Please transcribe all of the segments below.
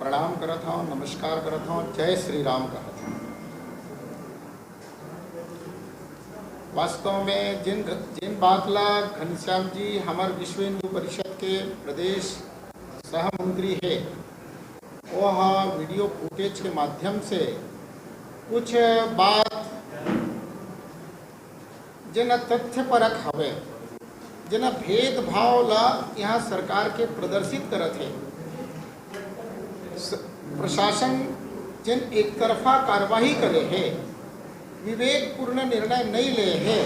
प्रणाम करत हूँ, नमस्कार करत हूँ, जय श्री राम कहत हूँ। वास्तव में जिन बात ला घनश्याम जी हमार विश्व हिंदू परिषद के प्रदेश सह मंत्री है, वह वीडियो फुटेज के माध्यम से कुछ बात जना तथ्यपरक हवे, जना भेदभाव ला यहाँ सरकार के प्रदर्शित करत है। प्रशासन जिन एक तरफा कार्रवाई करे है, विवेकपूर्ण निर्णय नहीं ले है,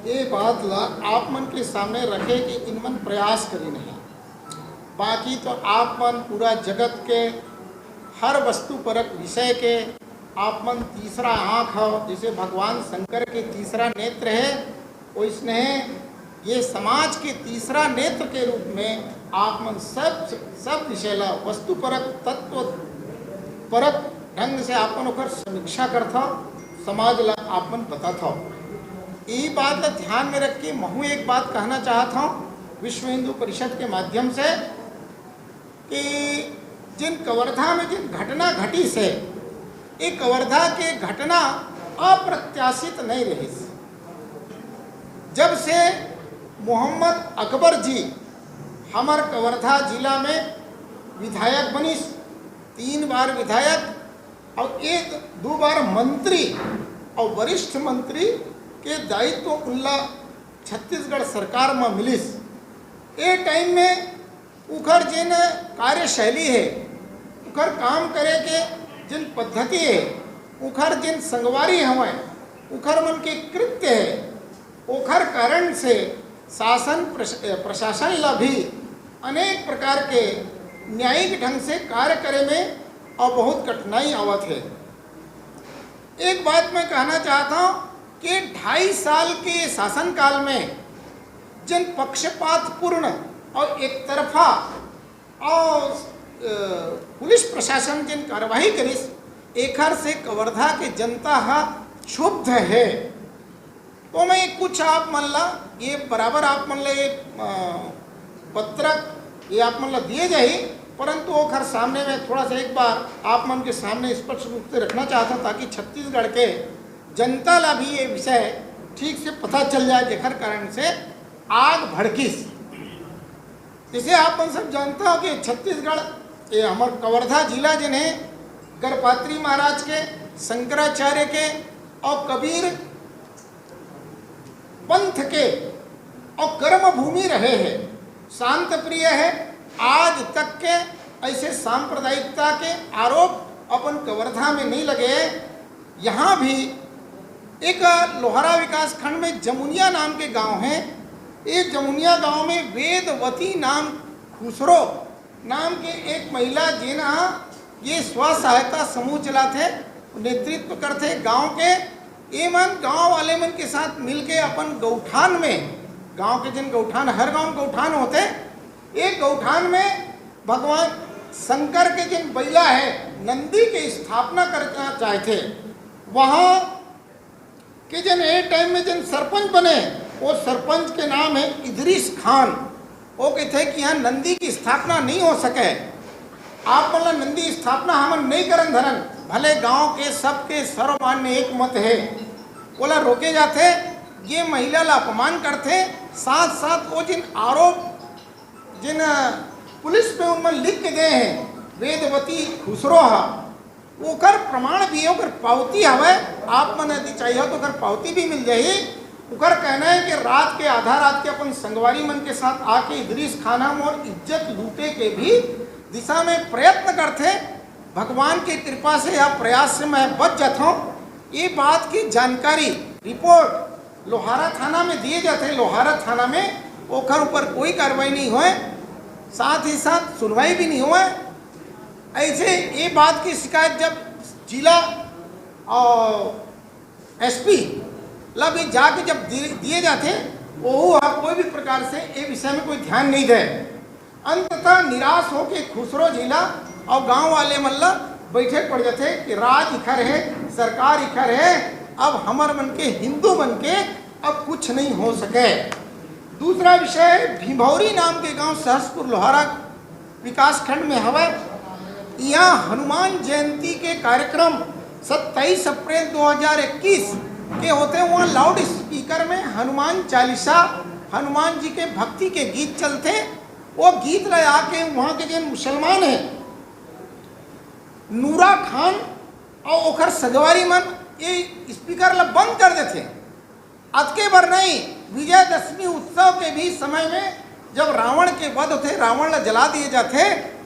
ये बात ला आप मन के सामने रखे कि इनमन प्रयास करी नहीं। बाकी तो आप मन पूरा जगत के हर वस्तु परक विषय के आप मन तीसरा आँख हो, जैसे भगवान शंकर के तीसरा नेत्र है, वैसने ये समाज के तीसरा नेत्र के रूप में आप मन सब विषय ला वस्तु परक तत्व परक ढंग से आप मन ओकर समीक्षा करता, समाज ला आप मन बताता। ये बात ला ध्यान में रख के महू एक बात कहना चाहता हूँ विश्व हिंदू परिषद के माध्यम से कि जिन कवर्धा में जिन घटना घटी से, ये कवर्धा के घटना अप्रत्याशित नहीं रही। जब से मोहम्मद अकबर जी हमार कवर्धा जिला में विधायक बनिस, 3 बार विधायक और 1-2 बार मंत्री और वरिष्ठ मंत्री के दायित्व उल्ला छत्तीसगढ़ सरकार में मिलिस। ये टाइम में उखर जिन कार्यशैली है, उखर काम करे के जिन पद्धति है, उखर जिन संगवारी हवे, उखर मन के कृत्य है, उखर कारण से शासन प्रशासन ला भी अनेक प्रकार के न्यायिक ढंग से कार्य करे में और बहुत कठिनाई आवत है। एक बात मैं कहना चाहता हूँ कि 2.5 साल के शासनकाल में जिन पक्षपातपूर्ण और एक तरफा और पुलिस प्रशासन जिन कार्रवाई करिस, एखर से कवर्धा के जनता हा क्षुब्ध है। तो मैं कुछ आप मन ला ये बराबर आप मन ला ये पत्रक ये आप मन ला दिए जाए, परंतु वो खर सामने में थोड़ा सा एक बार आप मन के सामने स्पष्ट रूप से रखना चाहता ताकि छत्तीसगढ़ के जनता ला भी ये विषय ठीक से पता चल जाए, जेखर कारण से आग भड़किस। जैसे आप मन सब जानता हो कि छत्तीसगढ़ ये हमार कवर्धा जिला जिन्हें गणपात्री महाराज के, शंकराचार्य के और कबीर पंथ के और कर्म भूमि रहे हैं, शांत प्रिय है। आज तक के ऐसे सांप्रदायिकता के आरोप अपन कवर्धा में नहीं लगे। यहाँ भी एक लोहारा विकास खंड में जमुनिया नाम के गांव है। ये जमुनिया गांव में वेदवती नाम खुसरो नाम के एक महिला जिना ये स्व सहायता समूह चलाते, नेतृत्व करते गांव के। ये मन गांव वाले मन के साथ मिलके अपन गौठान में, गांव के जिन गौठान, हर गांव गौठान होते, एक गौठान में भगवान शंकर के जिन बैला है नंदी के स्थापना करना चाहते। वहाँ के जिन एक टाइम में जिन सरपंच बने, वो सरपंच के नाम है इदरीस खान। वो कहते कि यहाँ नंदी की स्थापना नहीं हो सके, आप मतलब नंदी स्थापना हम नहीं करन धरन, भले गांव के सबके सर्वमान्य एक मत है, बोला रोके जाते। ये महिला ला अपमान करते, साथ साथ वो जिन आरोप जिन पुलिस पे उनमें लिख के गए हैं वेदवती खुसरो हा, वो कर प्रमाण भी है, ओकर पावती हवे, आप मन यदि चाहिए तो ओकर पावती भी मिल जाए। उकर कहना है कि रात के आधा रात के अपन संगवारी मन के साथ आके इदरीस खाना और इज्जत लूटे के भी दिशा में प्रयत्न करते। भगवान की कृपा से या प्रयास से मैं बच जाता हूँ। ये बात की जानकारी रिपोर्ट लोहारा थाना में दिए जाते। लोहारा थाना में ओखर ऊपर कोई कार्रवाई नहीं हुए, साथ ही साथ सुनवाई भी नहीं हुआ। ऐसे ये बात की शिकायत जब जिला और एसपी ला भी जाके जब दिए जाते, वो कोई भी प्रकार से ये विषय में कोई ध्यान नहीं दे। अंततः निराश होके खुसरो जिला और गांव वाले मल्ला बैठे पड़ जाते कि राज इखर है, सरकार इखर है, अब हमार मन के हिंदू बन के अब कुछ नहीं हो सके। दूसरा विषय भिभौरी नाम के गांव सहसपुर लोहारा विकास खंड में हवा। यहाँ हनुमान जयंती के कार्यक्रम 27 अप्रैल 2021 के होते हैं। वहाँ लाउड स्पीकर में हनुमान चालीसा, हनुमान जी के भक्ति के गीत चलते। वो गीत लगा के वहाँ के जो मुसलमान हैं नूरा खान और ओखर सगवारी मन ये स्पीकर ला बंद कर देते। अतके बार नहीं, विजयदशमी उत्सव के भी समय में जब रावण के वध होते, रावण ला जला दिए जाते,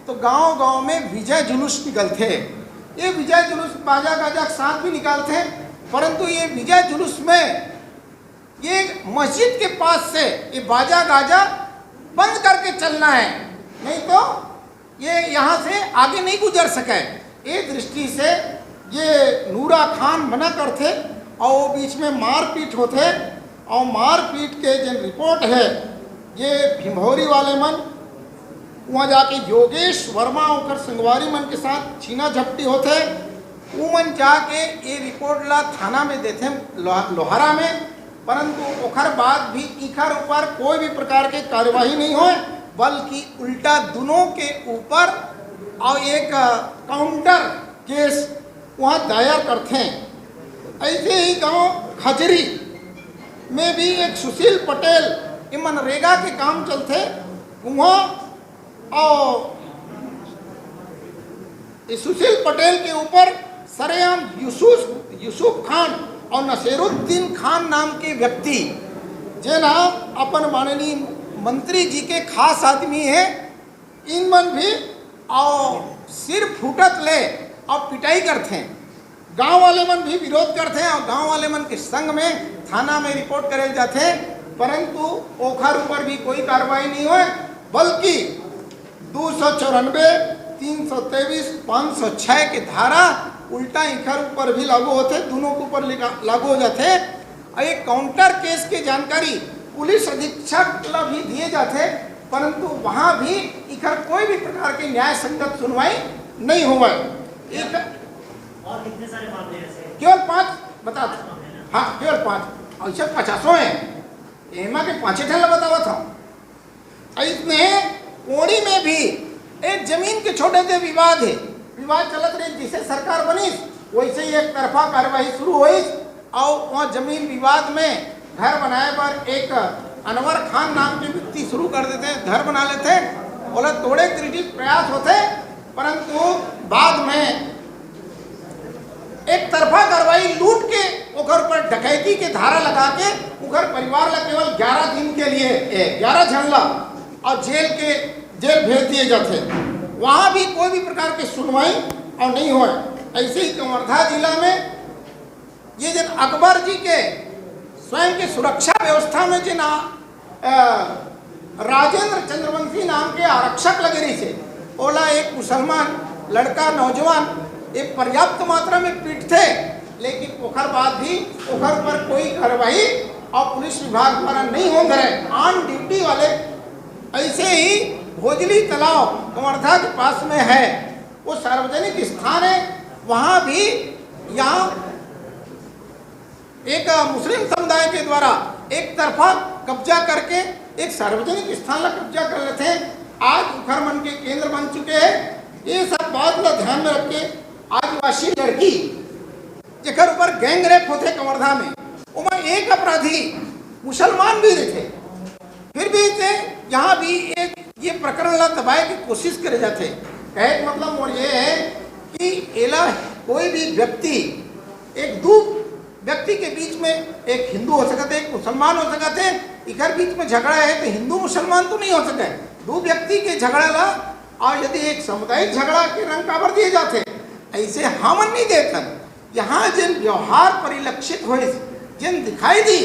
तो गांव गांव में विजय जुलूस निकलते। ये विजय जुलूस बाजा गाजा के साथ भी निकालते, परंतु ये विजय जुलूस में ये मस्जिद के पास से ये बाजा गाजा बंद करके चलना है, नहीं तो ये यहाँ से आगे नहीं गुजर सके। ये दृष्टि से ये नूरा खान मना करते और वो बीच में मारपीट होते। और मारपीट के जो रिपोर्ट है ये भिमौरी वाले मन वहाँ जाके योगेश वर्मा और संगवारी मन के साथ छीना झपटी होते। वो मन जाके ये रिपोर्ट ला थाना में देते लोहारा में, परंतु ओखर बाद भी इखर ऊपर कोई भी प्रकार के कार्यवाही नहीं हो, बल्कि उल्टा दोनों के ऊपर और एक काउंटर केस वहाँ दायर करते हैं। ऐसे ही गांव खजरी में भी एक सुशील पटेल ये मनरेगा के काम चलते वहाँ, और सुशील पटेल के ऊपर सरेआम यूसुफ खान और नसीरुद्दीन खान नाम के व्यक्ति जे ना अपन माननीय मंत्री जी के खास आदमी है, इन मन भी और सिर फूटत ले और पिटाई करते हैं। गांव वाले मन भी विरोध करते हैं और गांव वाले मन के संग में थाना में रिपोर्ट करे जाते, परंतु ओखर ऊपर भी कोई कार्रवाई नहीं हुए, बल्कि 294, 323, 506 के धारा उल्टा इखर ऊपर भी लागू होते, दोनों के ऊपर लागू हो जाते। और एक काउंटर केस की जानकारी पुलिस अधीक्षक ला भी दिए जाते, परंतु वहाँ भी इखर कोई भी प्रकार की न्याय संगत सुनवाई नहीं हुआ। और कितने सारे मामले ऐसे? केवल 5 बता। हाँ केवल 5, ऐसे 50 हैं, एमा के 5 ठेला बतावा था। इसमें कोड़ी में भी एक जमीन के छोटे से विवाद है, विवाद चलत रहे, जिसे सरकार बनी वैसे ही एक तरफा कार्रवाई शुरू हुई और वहाँ जमीन विवाद में घर बनाए पर एक अनवर खान नाम के व्यक्ति शुरू कर देते, घर बना लेते, बोला तोड़े क्रिटिक प्रयास होते, परंतु बाद में एक तरफा कार्रवाई लूट के उधर पर डकैती के धारा लगा के उधर परिवार ला केवल 11 दिन के लिए 11 झंडा और जेल भेज दिए जाते। वहाँ भी कोई भी प्रकार की सुनवाई और नहीं हुआ। ऐसे ही कवर्धा जिला में ये जन अकबर जी के स्वयं के सुरक्षा व्यवस्था में जिन राजेंद्र चंद्रवंशी नाम के आरक्षक लगे रही थे, ओला एक मुसलमान लड़का नौजवान एक पर्याप्त मात्रा में पीटते, लेकिन ओखर बाद भी ओखर पर कोई कार्रवाई और पुलिस विभाग द्वारा नहीं हो रहे ऑन ड्यूटी वाले। ऐसे ही भोजली तालाब कवर्धा के पास में है, वो सार्वजनिक स्थान है, वहाँ भी यहाँ एक मुस्लिम समुदाय के द्वारा एक तरफा कब्जा करके एक सार्वजनिक स्थान ला कब्जा कर लेते हैं। आज उखर मन के केंद्र बन चुके हैं। ये सब बात ला ध्यान में रख के आदिवासी लड़की जेकर ऊपर गैंग रेप होते कवर्धा में, उमा एक अपराधी मुसलमान भी रहते, फिर भी यहाँ भी एक ये प्रकरण ला दबाए की कोशिश करे जाते। कहे मतलब और ये है कि एला कोई भी व्यक्ति एक दो व्यक्ति के बीच में एक हिंदू हो सकते, एक मुसलमान हो सकते, इधर बीच में झगड़ा है तो हिंदू मुसलमान तो नहीं हो सके, दो व्यक्ति के झगड़ा ला और यदि एक सामुदायिक झगड़ा के रंग काबर दिए जाते, ऐसे हमन नहीं देखन। यहाँ जिन व्यवहार परिलक्षित हुए, जिन दिखाई दी,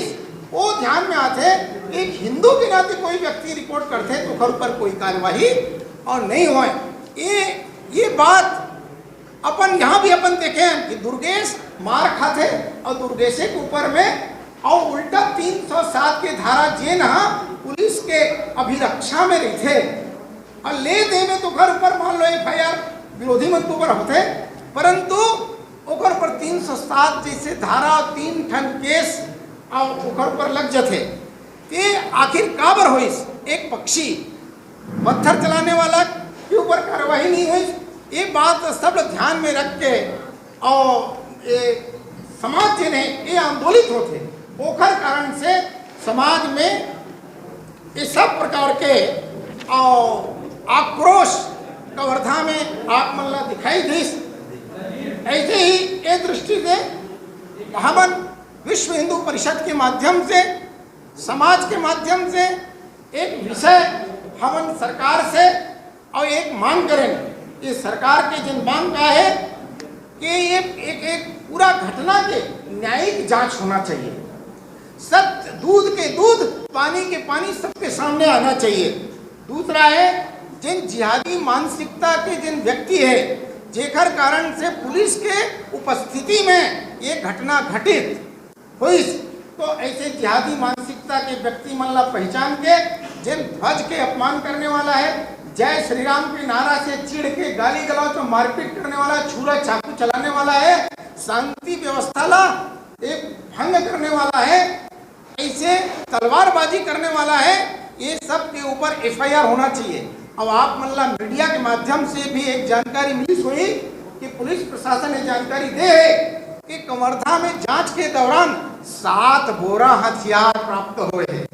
वो ध्यान में आते। एक हिंदू के नाते कोई व्यक्ति रिपोर्ट करते तो घर पर कोई कार्यवाही और नहीं हुए। ये बात अपन यहाँ भी अपन देखें कि दुर्गेश मार खाते और दुर्गेशे के ऊपर में और उल्टा 307 के धारा जे ना पुलिस के अभिरक्षा में रहते और ले दे में तो घर पर मान लो FIR विरोधी मत ऊपर होते, परंतु ओकर पर 307 जैसे धारा 3 ठन केस और ओकर पर लग जाते कि आखिर काबर हुई। एक पक्षी पत्थर चलाने वाला के ऊपर कार्रवाई नहीं हुई, ये बात सब ध्यान में रख के और ये समाज जिन्हें ये आंदोलित होते ओखर कारण से समाज में ये सब प्रकार के आक्रोश कवर्धा में आप मल्ला दिखाई दी। ऐसे ही ये दृष्टि से हमन विश्व हिंदू परिषद के माध्यम से समाज के माध्यम से एक विषय हमन सरकार से और एक मांग करें। ये सरकार के जिन मांग का है कि ये एक पूरा घटना के न्यायिक जांच होना चाहिए। सत्य, दूध के दूध, पानी के पानी सबके सामने आना चाहिए। दूसरा है जिन जिहादी मानसिकता के जिन व्यक्ति है जेकर कारण से पुलिस के उपस्थिति में ये घटना घटित हुई, तो ऐसे जिहादी मानसिकता के व्यक्ति मन ला पहचान के जिन ध्वज के अपमान करने वाला है, जय श्री राम के नारा से चिढ़ के गाली गलौज और मारपीट करने वाला, छुरा चाकू चलाने वाला है, शांति व्यवस्था ला एक भंग करने वाला है, ऐसे तलवारबाजी करने वाला है, ये सब के ऊपर एफआईआर होना चाहिए। अब आप मतलब मीडिया के माध्यम से भी एक जानकारी मिली हुई कि पुलिस प्रशासन ये जानकारी दे कि कवर्धा में जांच के दौरान 7 बोरा हथियार प्राप्त हुए हैं।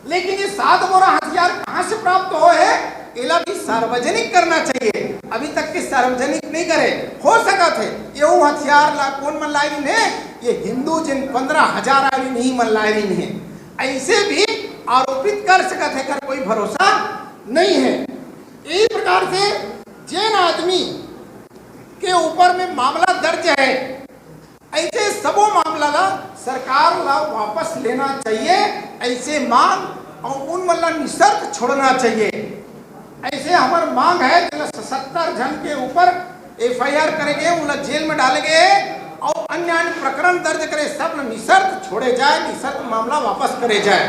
लेकिन ये 7 बोरा हथियार कहां से प्राप्त हुए हैं इला भी सार्वजनिक करना चाहिए। अभी तक के सार्वजनिक नहीं करे, हो सका थे ये हथियार ला कौन मल्लायरीन है, ये हिंदू जिन 15,000 आली नहीं मल्लायरीन है, ऐसे भी आरोपित कर सकते है, कर कोई भरोसा नहीं है। इस प्रकार से जिन आदमी के ऊपर में मामला दर्ज है ऐसे सबो मामला ला सरकार ला वापस लेना चाहिए, ऐसे मांग और उन मल्ला निशर्त छोड़ना चाहिए। ऐसे हमार मांग है 70 जन के ऊपर एफआईआर करेंगे, उन्हें जेल में डालेंगे और अन्य अन्य प्रकरण दर्ज करे, सब निशर्त छोड़े जाए, निशर्त मामला वापस करे जाए।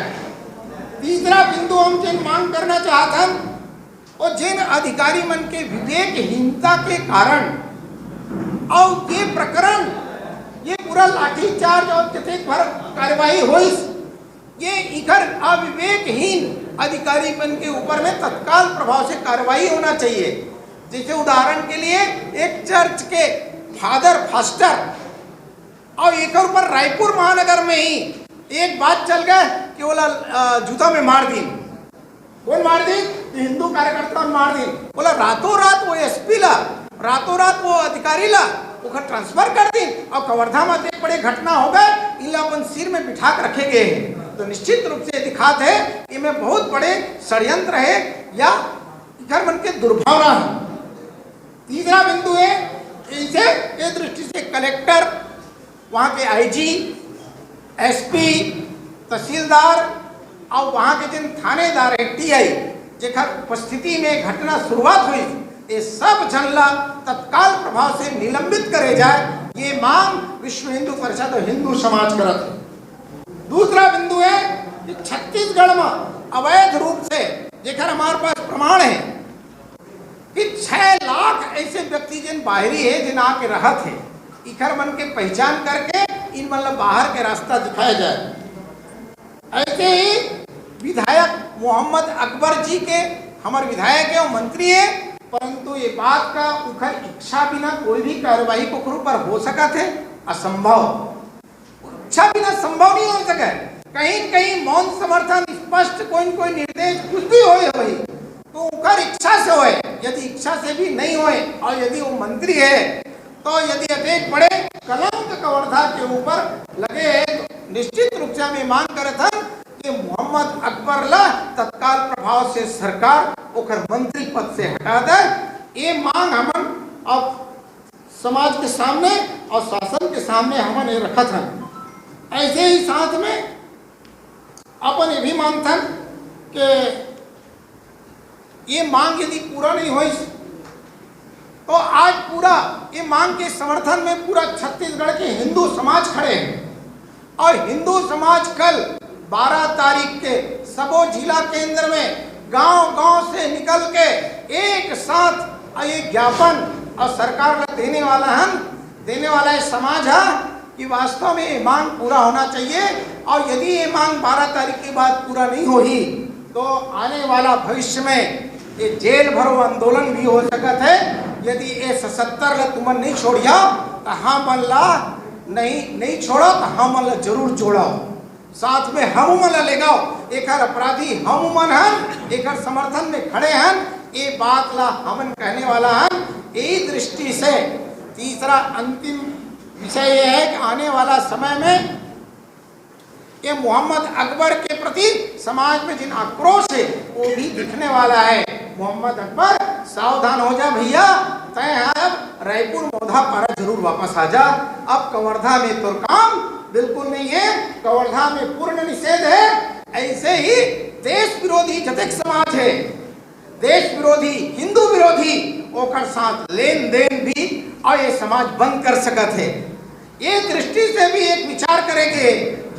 तीसरा बिंदु हम जिन मांग करना चाहते हैं और जिन अधिकारी मन के विवेकहीनता के कारण और ये प्रकरण ये पूरा लाठीचार्ज और कथित भर कार्यवाही हुई, ये इधर अविवेकहीन अधिकारी मन के ऊपर में तत्काल प्रभाव से कार्रवाई होना चाहिए। जैसे उदाहरण के लिए एक चर्च के फादर फास्टर और एक ऊपर रायपुर महानगर में ही एक बात चल गया कि बोला जूता में मार दी। कौन मार दी? हिंदू कार्यकर्ता मार दी। बोला रातों रात वो एसपी ला, रातों रात वो अधिकारी ला वो ट्रांसफर कर दी और कवर्धा में एक बड़े घटना हो गए, इन अपन सिर में बिठा कर रखे गए हैं। तो निश्चित रूप से दिखाते है इनमें बहुत बड़े षड्यंत्र है या घर मन के दुर्भावना है। तीसरा बिंदु है इसे इस दृष्टि से कलेक्टर, वहां के आईजी, एसपी, तहसीलदार और वहां के जिन थानेदार है टीआई जेकर उपस्थिति में घटना शुरुआत हुई, ये सब जनला तत्काल प्रभाव से निलंबित करे जाए, ये मांग विश्व हिंदू परिषद और हिंदू समाज करत है। दूसरा बिंदु है कि छत्तीसगढ़ में अवैध रूप से जेकर हमारे पास प्रमाण है कि 6 लाख ऐसे व्यक्ति जिन बाहरी है जिन आके रहत है, इखर मन के पहचान करके इन मतलब बाहर के रास्ता दिखाया जाए। ऐसे ही विधायक मोहम्मद अकबर जी के हमारे विधायक है और मंत्री है, परंतु ये बात का उखर इच्छा बिना कोई भी कार्यवाही को पर हो सका थे असंभव, इच्छा बिना संभव नहीं हो सके। कहीं कहीं मौन समर्थन स्पष्ट कोई निर्देश कुछ भी होए तो उखर इच्छा से होए, यदि इच्छा से भी नहीं होए और यदि वो मंत्री है तो यदि अनेक बड़े कलंक कवर्धा के ऊपर लगे है तो निश्चित रूप से हम मांग करे था कि मोहम्मद अकबर ला तत्काल प्रभाव से सरकार ओकर मंत्री पद से हटा दे। ये मांग हम अब समाज के सामने और शासन के सामने हमने रखा था। ऐसे ही साथ में अपन ये भी मानते कि ये मांग यदि पूरा नहीं हुई तो आज पूरा ये मांग के समर्थन में पूरा छत्तीसगढ़ के हिंदू समाज खड़े हैं और हिंदू समाज कल 12 तारीख के सबो जिला केंद्र में गांव-गांव से निकल के एक साथ ये ज्ञापन और सरकार को देने वाला है समाज है कि वास्तव में ये मांग पूरा होना चाहिए और यदि ये मांग 12 तारीख के बाद पूरा नहीं होगी तो आने वाला भविष्य में ये जेल भरो आंदोलन भी हो सकता है। यदि ये 77 ला तुम नहीं छोड़िया तो हम ला नहीं छोड़ो तो हम ला जरूर जोड़ो, साथ में हम मन ले गाओ, एक अपराधी हम मन हन, एक समर्थन में खड़े हन, ये बात ला हमन कहने वाला हन। यही दृष्टि से तीसरा अंतिम विषय यह है कि आने वाला समय में ये मोहम्मद अकबर के प्रति समाज में जिन आक्रोश है वो भी दिखने वाला है। मोहम्मद अकबर सावधान हो जा भैया, तय अब रायपुर मोधा पारा जरूर वापस आ जा, अब कवर्धा में तो काम बिल्कुल नहीं है, कवर्धा में पूर्ण निषेध है। ऐसे ही देश विरोधी जतक समाज है, देश विरोधी हिंदू विरोधी ओकर साथ लेन देन भी और ये समाज बंद कर सकत है। ये दृष्टि से भी एक विचार करेंगे,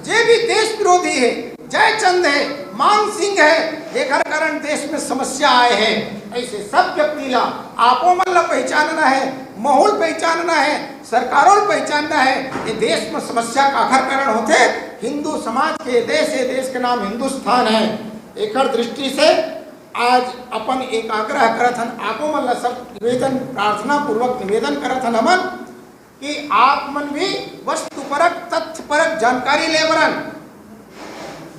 जे भी देश विरोधी है, जयचंद है, मान सिंह है, जेकर कारण देश में समस्या आए हैं, ऐसे सब व्यक्ति ला आपो मन ला पहचानना है, माहौल पहचानना है, सरकारों पहचानना है। ये देश में समस्या का आखिर कारण होते हिंदू समाज के देश है, देश के नाम हिंदुस्तान है। एक दृष्टि से आज अपन एक आग्रह करत हन, आपो मन ला सब निवेदन प्रार्थना पूर्वक निवेदन करत हन हमन कि आप मन भी वस्तुपरक तथ्यपरक जानकारी ले बरन।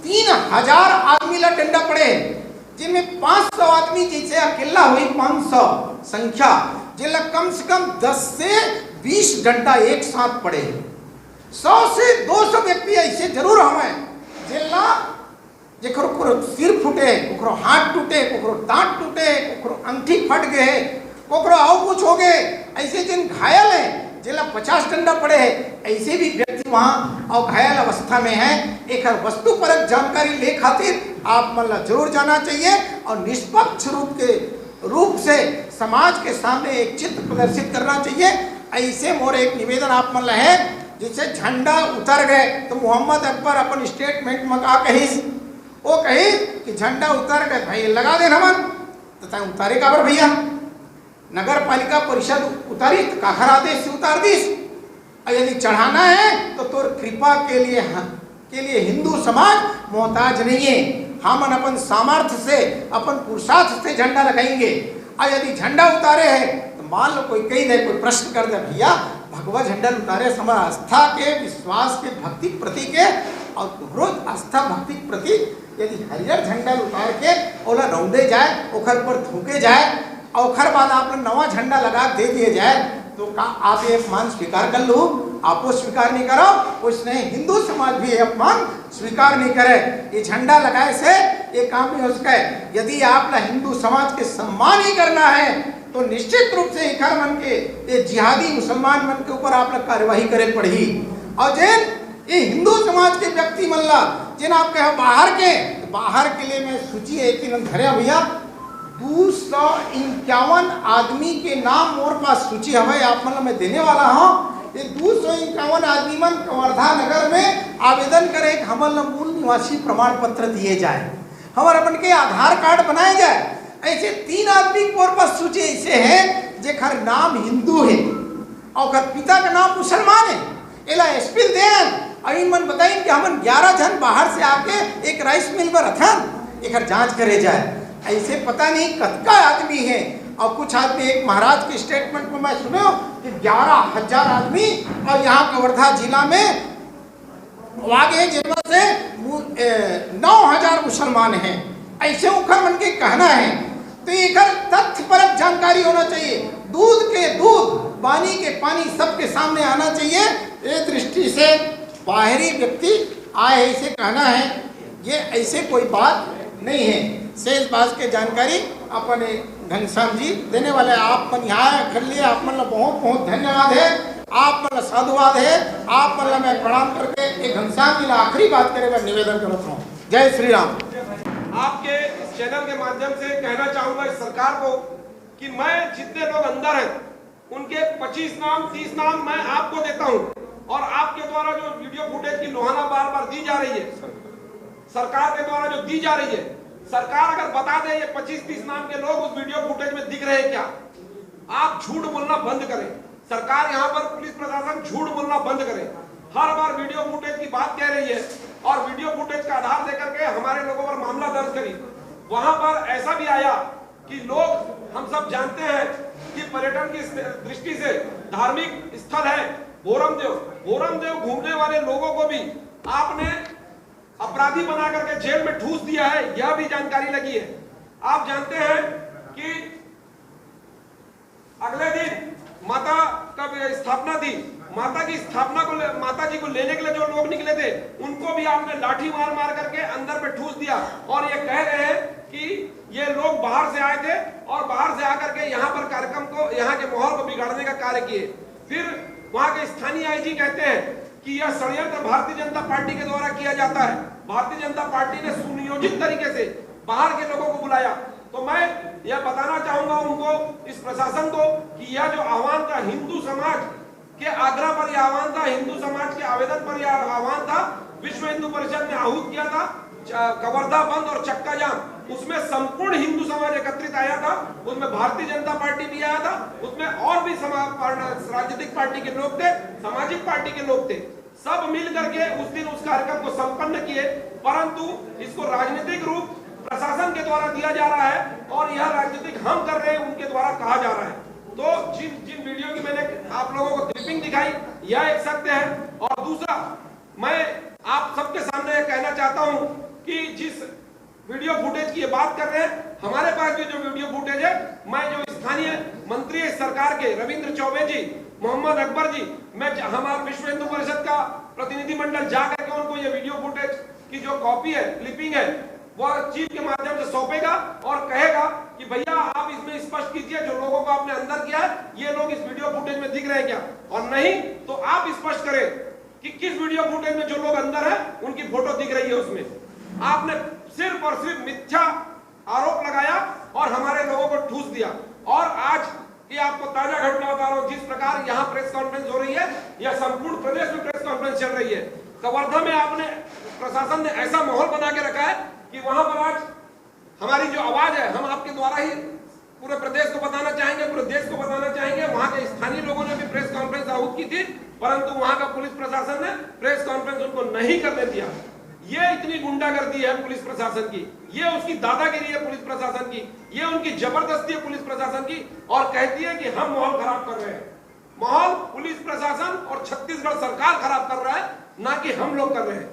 3000 आदमी ला डंडा पड़े, जिनमें 500 आदमी जैसे अकेला हुई 500 संख्या, जिला कम से कम 10 से 20 डंडा एक साथ पड़े। 100 से 200 व्यक्ति ऐसे जरूर हमें जिला जेकरो सिर फूटे, कोकरो हाथ टूटे, कोकरो दांत टूटे, कोकरो अंगठी फट गए, कोकरो आओ कुछ हो गए, ऐसे जिन घायल है जिला 50 डंडा पड़े हैं, ऐसे भी व्यक्ति वहाँ और घायल अवस्था में है। एक वस्तुपरक जानकारी ले खातिर आप मन ला जरूर जाना चाहिए और निष्पक्ष रूप से समाज के सामने एक चित्र प्रदर्शित करना चाहिए। ऐसे मोर एक निवेदन आप मन ला है, जिससे झंडा उतर गए तो मोहम्मद अकबर अपन स्टेटमेंट में का कही, वो कही कि झंडा उतर गए भाई लगा दे हमन, तो उतारे काबर भैया, नगर पालिका परिषद उतारी तो काखर आदेश से उतार दीस, और यदि चढ़ाना है तो तोर कृपा के लिए हिंदू समाज मोहताज नहीं है। हम अपन सामर्थ्य से अपन पुरुषार्थ से झंडा लगाएंगे, और यदि झंडा उतारे है तो मान लो कोई कही दे, कोई प्रश्न कर दे भैया भगवा झंडा उतारे हमारा आस्था के विश्वास के भक्ति प्रति के, और रोज आस्था भक्ति प्रति यदि हरियर झंडा उतार के ओला रौंदे जाए, ओखर पर थूके जाए, और खर बाद आप नवा झंडा लगा दे दिए जाए, तो का आप ये अपमान स्वीकार कर लो? आपो स्वीकार नहीं करो, उसने हिंदू समाज भी ये अपमान स्वीकार नहीं करे। ये झंडा लगाए से ये काम नहीं हो सका है। यदि आप हिंदू समाज के सम्मान ही करना है तो निश्चित रूप से इकर मन के ये जिहादी मुसलमान मन के ऊपर आप कार्यवाही करे पड़ी। और जिन ये हिंदू समाज के व्यक्ति मन ला जिन आपके बाहर के लिए मैं सूची है कि धरे भैया 251 आदमी के नाम मोर पास सूची हमें आप मतलब मैं देने वाला हूँ। ये 251 आदमी मन कवर्धा नगर में आवेदन करे कि हमारे मूल निवासी प्रमाण पत्र दिए जाए, हमारे अपन के आधार कार्ड बनाए जाए। ऐसे 3 आदमी के मोर पास सूची ऐसे है जेकर नाम हिंदू है और पिता का नाम मुसलमान है, एला एसपी देन और इन मन बताइन कि हमन 11 जन बाहर से आके एक राइस मिल पर रखन, एक जांच करे जाए। ऐसे पता नहीं कतका आदमी है, और कुछ आदमी एक महाराज के स्टेटमेंट में मैं सुने कि 11,000 आदमी और यहाँ कवर्धा जिला में आगे जिनमें से 9,000 मुसलमान हैं, ऐसे उखर मन के कहना है। तो एक तथ्यपरक जानकारी होना चाहिए, दूध के दूध पानी के पानी सबके सामने आना चाहिए। ये दृष्टि से बाहरी व्यक्ति आए ऐसे कहना है, ये ऐसे कोई बात नहीं है। शेष बात के जानकारी अपने घनश्याम जी देने वाले, आप मन यहाँ कर लिए, आप मन बहुत बहुत धन्यवाद है, आप मन साधुवाद है, आप मन मैं प्रणाम करके एक घनश्याम जी आखिरी बात करे मैं निवेदन करता हूँ। जय श्री राम। आपके इस चैनल के माध्यम से कहना चाहूंगा इस सरकार को कि मैं जितने लोग अंदर हैं उनके 25 नाम 30 नाम मैं आपको देता हूं, और आपके द्वारा जो वीडियो फुटेज की लोहाना बार बार दी जा रही है, सरकार के द्वारा जो दी जा रही है, सरकार अगर बता दे ये 25-30 नाम के लोग उस वीडियो फुटेज में दिख रहे हैं क्या, आप झूठ बोलना बंद करें। सरकार यहाँ पर पुलिस प्रशासन झूठ बोलना बंद करे। हर बार वीडियो फुटेज की बात कह रही है और वीडियो फुटेज का आधार देकर के हमारे लोगों पर मामला दर्ज करी। वहां पर ऐसा भी आया कि लोग, हम सब जानते हैं कि पर्यटन की दृष्टि से धार्मिक स्थल है भोरमदेव घूमने वाले लोगों को भी आपने अपराधी बना करके जेल में ठूस दिया है, यह भी जानकारी लगी है। आप जानते हैं कि अगले दिन माता का स्थापना थी, माता की स्थापना को माता जी को लेने के लिए जो लोग निकले थे उनको भी आपने लाठी मार मार करके अंदर में ठूस दिया और ये कह रहे हैं कि ये लोग बाहर से आए थे और बाहर से आकर के यहाँ पर कार्यक्रम को, यहाँ के माहौल को बिगाड़ने का कार्य किए। फिर वहां के स्थानीय आईजी कहते हैं कि यह षड्यंत्र भारतीय जनता पार्टी के द्वारा किया जाता है। भारतीय जनता पार्टी ने सुनियोजित तरीके से बाहर के लोगों को बुलाया। तो मैं यह बताना चाहूंगा उनको, इस प्रशासन को, कि यह जो आह्वान था हिंदू समाज के आग्रह पर यह आह्वान था, हिंदू समाज के आवेदन पर यह आह्वान था, विश्व हिंदू परिषद ने आहूत किया था कवर्धा बंद और चक्का जाम, उसमें संपूर्ण हिंदू समाज एकत्रित आया था, उसमें भारतीय जनता पार्टी भी आया था, उसमें और भी राजनीतिक पार्टी के लोग थे, सामाजिक पार्टी के लोग थे, सब मिल करके उस दिन उस कार्यक्रम को संपन्न किए। परंतु इसको राजनीतिक रूप प्रशासन के द्वारा दिया जा रहा है और यह राजनीतिक हम कर रहे हैं उनके द्वारा कहा जा रहा है। तो जिन वीडियो की मैंने आप लोगों को क्लिपिंग दिखाई, यह एक सत्य है। और दूसरा, मैं आप सबके सामने कहना चाहता हूं कि जिस वीडियो फुटेज की बात कर रहे हैं, हमारे पास भी जो वीडियो फुटेज है, मैं जो स्थानीय मंत्री है सरकार के रविंद्र चौबे जी, मोहम्मद अकबर जी, मैं हमारे विश्व हिंदू परिषद का प्रतिनिधिमंडल जाकर के उनको ये वीडियो फुटेज की जो कॉपी है, क्लिपिंग है, वह चीफ के माध्यम से सौंपेगा और कहेगा कि भैया आप इसमें स्पष्ट कीजिए जो लोगों को आपने अंदर किया है, ये लोग इस वीडियो फुटेज में दिख रहे हैं क्या, और नहीं तो आप स्पष्ट करें कि किस वीडियो फुटेज में जो लोग अंदर है उनकी फोटो दिख रही है। उसमें आपने सिर्फ और सिर्फ मिथ्या आरोप लगाया और हमारे लोगों को ठूस दिया। और आज ये आपको ताजा घटना बता रहा हूं, जिस प्रकार यहाँ प्रेस कॉन्फ्रेंस हो रही है, यह संपूर्ण प्रदेश में प्रेस कॉन्फ्रेंस चल रही है। कवर्धा में आपने प्रशासन ने ऐसा माहौल बना के रखा है कि वहां पर आज हमारी जो आवाज है, हम आपके द्वारा ही पूरे प्रदेश को बताना चाहेंगे, पूरे देश को बताना चाहेंगे। वहां के स्थानीय लोगों ने भी प्रेस कॉन्फ्रेंस आहूत की थी, परंतु वहां का पुलिस प्रशासन ने प्रेस कॉन्फ्रेंस उनको नहीं करने दिया। ये इतनी गुंडागर्दी है पुलिस प्रशासन की, ये उसकी दादागिरी है पुलिस प्रशासन की, ये उनकी जबरदस्ती है पुलिस प्रशासन की, और कहती है कि हम माहौल खराब कर रहे हैं। माहौल पुलिस प्रशासन और छत्तीसगढ़ सरकार खराब कर रहा है, ना कि हम लोग कर रहे हैं।